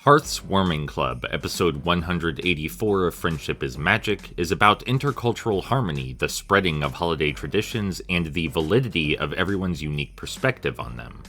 Hearth's Warming Club, episode 184 of Friendship is Magic, is about intercultural harmony, the spreading of holiday traditions, and the validity of everyone's unique perspective on them.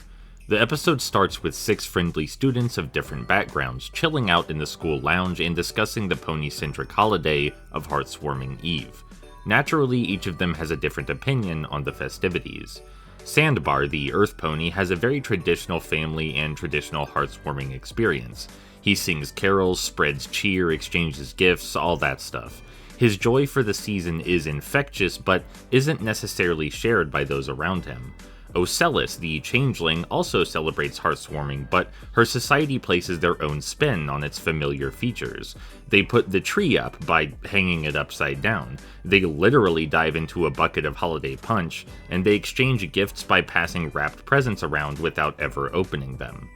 The episode starts with 6 friendly students of different backgrounds chilling out in the school lounge and discussing the pony-centric holiday of Hearth's Warming Eve. Naturally, each of them has a different opinion on the festivities. Sandbar, the Earth Pony, has a very traditional family and traditional Hearth's Warming experience. He sings carols, spreads cheer, exchanges gifts, all that stuff. His joy for the season is infectious, but isn't necessarily shared by those around him. Ocellus, the Changeling, also celebrates Hearth's Warming, but her society places their own spin on its familiar features. They put the tree up by hanging it upside down. They literally dive into a bucket of holiday punch, and they exchange gifts by passing wrapped presents around without ever opening them.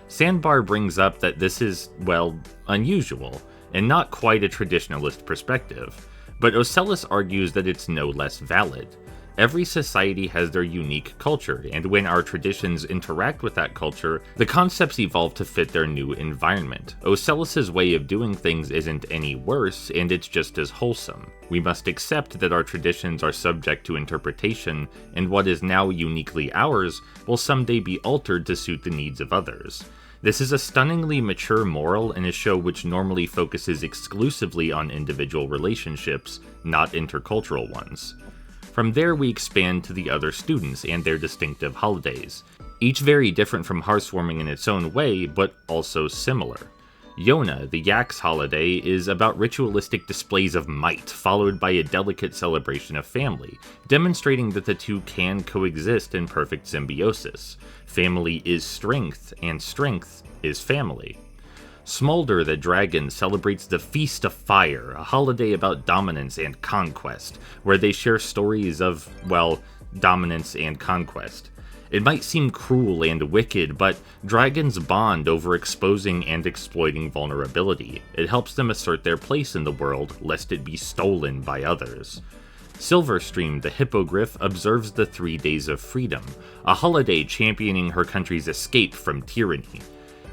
Sandbar brings up that this is, well, unusual, and not quite a traditionalist perspective, but Ocellus argues that it's no less valid. Every society has their unique culture, and when our traditions interact with that culture, the concepts evolve to fit their new environment. Ocellus's way of doing things isn't any worse, and it's just as wholesome. We must accept that our traditions are subject to interpretation, and what is now uniquely ours will someday be altered to suit the needs of others. This is a stunningly mature moral in a show which normally focuses exclusively on individual relationships, not intercultural ones. From there we expand to the other students and their distinctive holidays, each very different from Hearth's Warming in its own way, but also similar. Yona, the Yak's holiday, is about ritualistic displays of might, followed by a delicate celebration of family, demonstrating that the two can coexist in perfect symbiosis. Family is strength, and strength is family. Smolder the Dragon celebrates the Feast of Fire, a holiday about dominance and conquest, where they share stories of, well, dominance and conquest. It might seem cruel and wicked, but dragons bond over exposing and exploiting vulnerability. It helps them assert their place in the world, lest it be stolen by others. Silverstream, the Hippogriff, observes the 3 Days of Freedom, a holiday championing her country's escape from tyranny.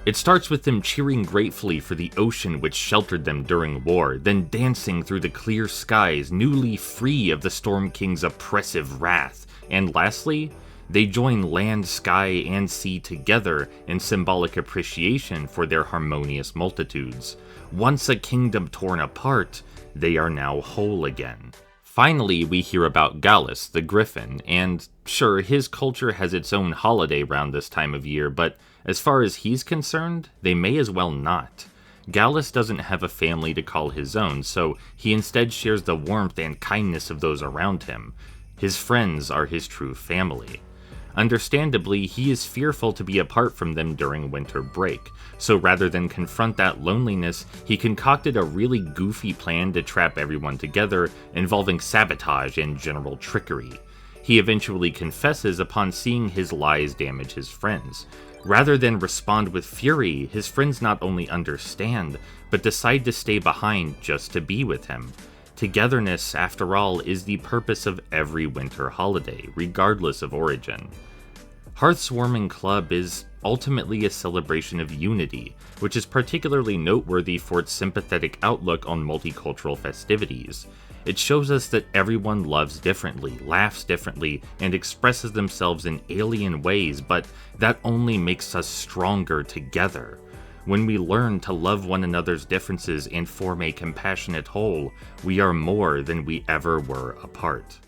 It starts with them cheering gratefully for the ocean which sheltered them during war, then dancing through the clear skies, newly free of the Storm King's oppressive wrath, and lastly, they join land, sky, and sea together in symbolic appreciation for their harmonious multitudes. Once a kingdom torn apart, they are now whole again. Finally, we hear about Gallus, the Griffin, and sure, his culture has its own holiday around this time of year, but as far as he's concerned, they may as well not. Gallus doesn't have a family to call his own, so he instead shares the warmth and kindness of those around him. His friends are his true family. Understandably, he is fearful to be apart from them during winter break, so rather than confront that loneliness, he concocted a really goofy plan to trap everyone together, involving sabotage and general trickery. He eventually confesses upon seeing his lies damage his friends. Rather than respond with fury, his friends not only understand, but decide to stay behind just to be with him. Togetherness, after all, is the purpose of every winter holiday, regardless of origin. Hearth's Warming Club is ultimately a celebration of unity, which is particularly noteworthy for its sympathetic outlook on multicultural festivities. It shows us that everyone loves differently, laughs differently, and expresses themselves in alien ways, but that only makes us stronger together. When we learn to love one another's differences and form a compassionate whole, we are more than we ever were apart.